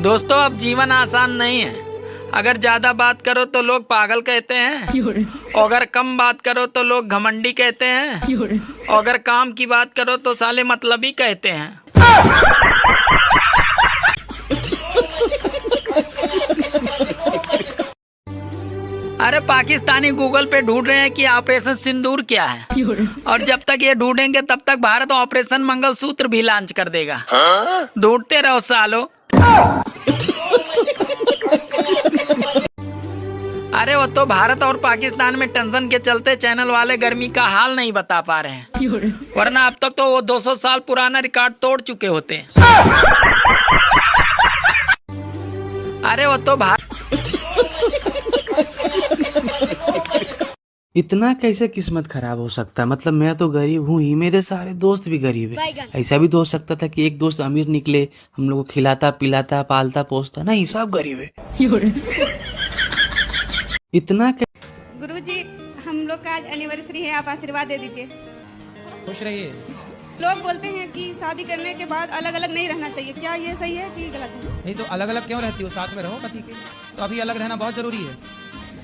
दोस्तों अब जीवन आसान नहीं है। अगर ज्यादा बात करो तो लोग पागल कहते हैं, और अगर कम बात करो तो लोग घमंडी कहते हैं, और अगर काम की बात करो तो साले मतलबी कहते हैं। अरे पाकिस्तानी गूगल पे ढूंढ रहे हैं कि ऑपरेशन सिंदूर क्या है, और जब तक ये ढूंढेंगे तब तक भारत ऑपरेशन मंगलसूत्र भी लॉन्च कर देगा। ढूंढते रहो सालो। अरे वो तो भारत और पाकिस्तान में टेंशन के चलते चैनल वाले गर्मी का हाल नहीं बता पा रहे हैं, वरना अब तक तो वो 200 साल पुराना रिकॉर्ड तोड़ चुके होते हैं। अरे वो तो इतना कैसे किस्मत खराब हो सकता है? मतलब मैं तो गरीब हूँ ही, मेरे सारे दोस्त भी गरीब है। ऐसा भी तो हो सकता था कि एक दोस्त अमीर निकले, हम लोग को खिलाता पिलाता पालता पोसता, नहीं सब गरीब है। इतना गुरुजी, हम लोग का आज एनिवर्सरी है, आप आशीर्वाद दे दीजिए। खुश रहिए। लोग बोलते हैं कि शादी करने के बाद अलग अलग नहीं रहना चाहिए, क्या ये सही है कि गलत है? नहीं तो अलग अलग क्यों रहती हो, साथ में रहो पति के। तो अभी अलग रहना बहुत जरूरी है।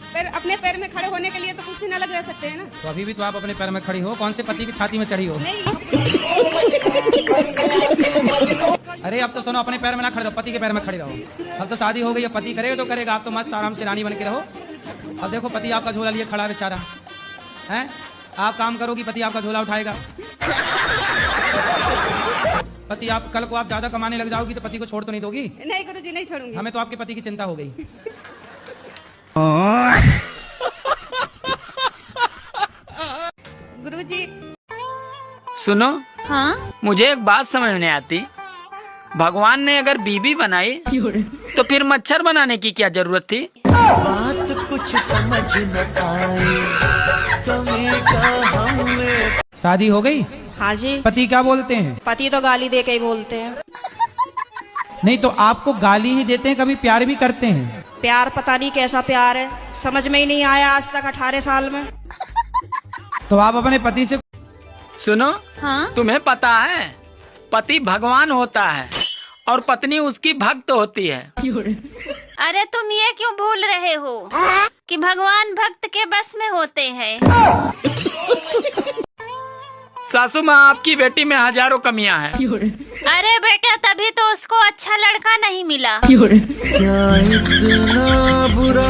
पर अपने पैर में खड़े होने के लिए तो कुछ दिन अलग रह सकते हैं ना। तो अभी भी तो आप अपने पैर में खड़ी हो, कौन से पति की छाती में चढ़ी हो? नहीं। अरे अब तो सुनो, अपने पैर में ना खड़े रहो, पति के पैर में खड़ी रहो। अब तो शादी हो गई है, पति करेगा तो करेगा, आप तो मस्त आराम से रानी बन के रहो। अब देखो पति आपका झोला लिए खड़ा बेचारा है, आप काम करोगी पति आपका झोला उठाएगा। पति आप कल को आप ज्यादा कमाने लग जाओगी तो पति को छोड़ तो नहीं दोगी? नहीं गुरुजी, नहीं छोड़ूंगी। हमें तो आपके पति की चिंता हो गई। गुरुजी सुनो, हाँ? मुझे एक बात समझ नहीं आती। भगवान ने अगर बीबी बनाई तो फिर मच्छर बनाने की क्या जरूरत थी? बात कुछ समझ न आई, कमी का हमें। शादी हो गई? हाँ जी। पति क्या बोलते हैं? पति तो गाली दे के ही बोलते हैं। नहीं तो आपको गाली ही देते हैं, कभी प्यार भी करते हैं? प्यार पता नहीं कैसा प्यार है, समझ में ही नहीं आया आज तक 18 साल में। तो आप अपने पति से सुनो, हाँ? तुम्हें पता है पति भगवान होता है और पत्नी उसकी भक्त होती है। अरे तुम ये क्यों भूल रहे हो कि भगवान भक्त के बस में होते हैं। सासू माँ, आपकी बेटी में हजारों कमियां हैं। अरे बेटा, तभी तो उसको अच्छा लड़का नहीं मिला। क्या इतना बुरा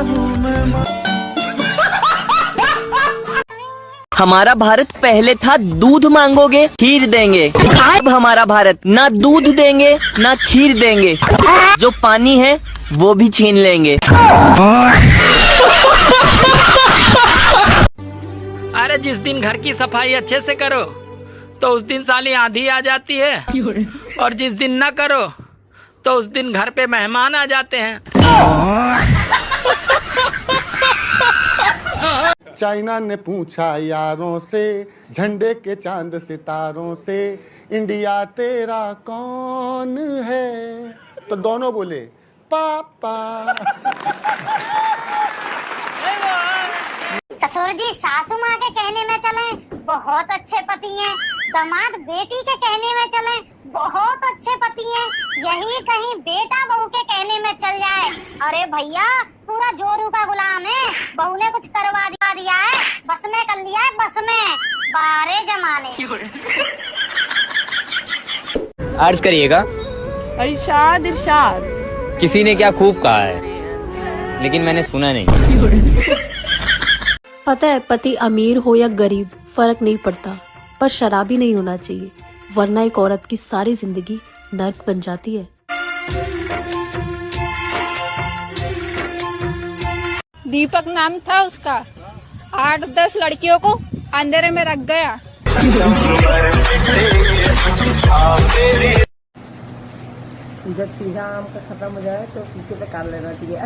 हूँ मैं? हमारा भारत पहले था दूध मांगोगे खीर देंगे, अब हमारा भारत ना दूध देंगे ना खीर देंगे, जो पानी है वो भी छीन लेंगे। अरे जिस दिन घर की सफाई अच्छे से करो तो उस दिन साली आंधी आ जाती है, और जिस दिन न करो तो उस दिन घर पे मेहमान आ जाते हैं। चाइना ने पूछा यारों से, झंडे के चांद सितारों से, इंडिया तेरा कौन है? तो दोनों बोले पापा। ससुर जी सासू माँ के कहने में चलें, बहुत अच्छे पति हैं। दामाद बेटी के कहने में चलें, बहुत अच्छे पति हैं। यही कहीं बेटा बहू के कहने में चल जाए, अरे भैया पूरा जोरू का गुलाम है। बहू ने कुछ करवा दिया है, बस में कर लिया है, बस में। बारे जमाने। अर्ज करिएगा। इरशाद इरशाद। किसी ने क्या खूब कहा है, लेकिन मैंने सुना नहीं। पता है, पति अमीर हो या गरीब फर्क नहीं पड़ता, पर शराबी नहीं होना चाहिए, वरना एक औरत की सारी जिंदगी नर्क बन जाती है। दीपक नाम था उसका, 8-10 लड़कियों को अंधेरे में रख गया। जब सीधा आम का खत्म हो जाए तो पीछे पे काट लेना चाहिए।